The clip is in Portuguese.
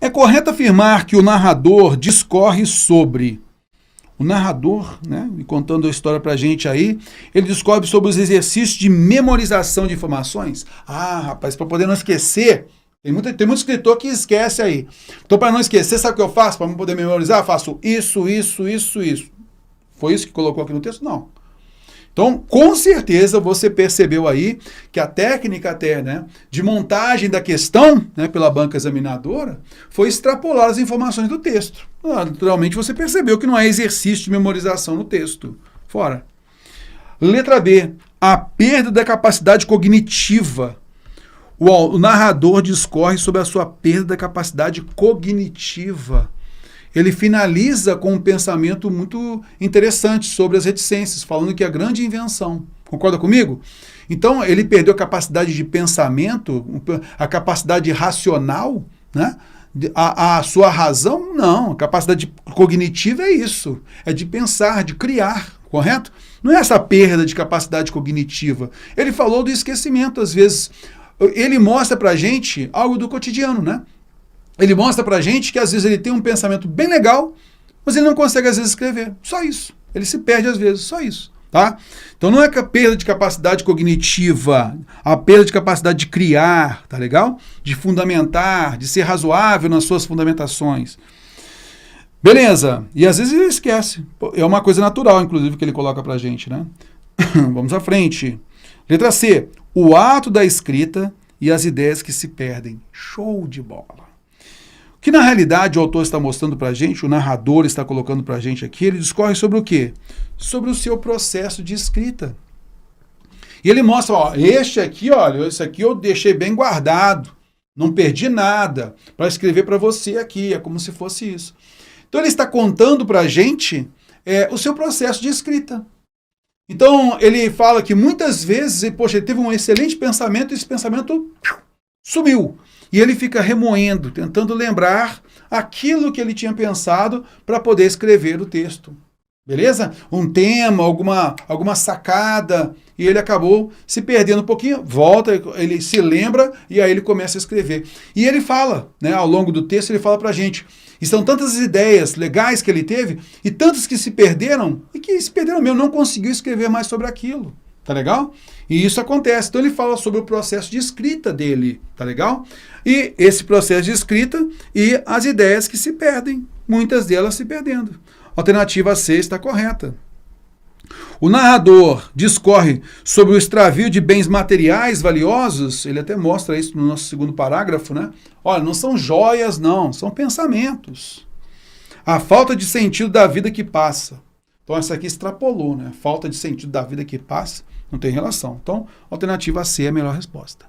É correto afirmar que o narrador discorre sobre... O narrador, né, contando a história pra gente aí, ele discorre sobre os exercícios de memorização de informações. Ah, rapaz, para poder não esquecer, tem muito escritor que esquece aí. Então, para não esquecer, sabe o que eu faço? Para não poder memorizar, eu faço isso, isso, isso, isso. Foi isso que colocou aqui no texto? Não. Então, com certeza, você percebeu aí que a técnica até, né, de montagem da questão, né, pela banca examinadora foi extrapolar as informações do texto. Naturalmente, você percebeu que não há exercício de memorização no texto. Fora. Letra B. A perda da capacidade cognitiva. O narrador discorre sobre a sua perda da capacidade cognitiva. Ele finaliza com um pensamento muito interessante sobre as reticências, falando que é a grande invenção. Concorda comigo? Então, ele perdeu a capacidade de pensamento, a capacidade racional, né? A sua razão, não. A capacidade cognitiva é isso. É de pensar, de criar, correto? Não é essa perda de capacidade cognitiva. Ele falou do esquecimento, às vezes. Ele mostra pra gente algo do cotidiano, né? Ele mostra pra gente que às vezes ele tem um pensamento bem legal, mas ele não consegue às vezes escrever. Só isso. Ele se perde às vezes, só isso. Tá? Então não é a perda de capacidade cognitiva, a perda de capacidade de criar, tá legal? De fundamentar, de ser razoável nas suas fundamentações. Beleza. E às vezes ele esquece. É uma coisa natural, inclusive, que ele coloca pra gente, né? Vamos à frente. Letra C. O ato da escrita e as ideias que se perdem. Show de bola. Que na realidade o autor está mostrando para a gente, o narrador está colocando para a gente aqui, ele discorre sobre o quê? Sobre o seu processo de escrita. E ele mostra, ó, este aqui, olha, esse aqui eu deixei bem guardado, não perdi nada para escrever para você aqui, é como se fosse isso. Então ele está contando para a gente o seu processo de escrita. Então ele fala que muitas vezes, poxa, ele teve um excelente pensamento e esse pensamento sumiu. E ele fica remoendo, tentando lembrar aquilo que ele tinha pensado para poder escrever o texto. Beleza? Um tema, alguma sacada, e ele acabou se perdendo um pouquinho, volta, ele se lembra e aí ele começa a escrever. E ele fala, né, ao longo do texto, ele fala para a gente, e são tantas ideias legais que ele teve, e tantas que se perderam, e que se perderam mesmo, não conseguiu escrever mais sobre aquilo. Tá legal? E isso acontece. Então ele fala sobre o processo de escrita dele, tá legal? E esse processo de escrita e as ideias que se perdem, muitas delas se perdendo. Alternativa C está correta. O narrador discorre sobre o extravio de bens materiais valiosos, ele até mostra isso no nosso segundo parágrafo, né? Olha, não são joias não, são pensamentos. A falta de sentido da vida que passa. Então essa aqui extrapolou, né? Falta de sentido da vida que passa, não tem relação. Então, alternativa C é a melhor resposta.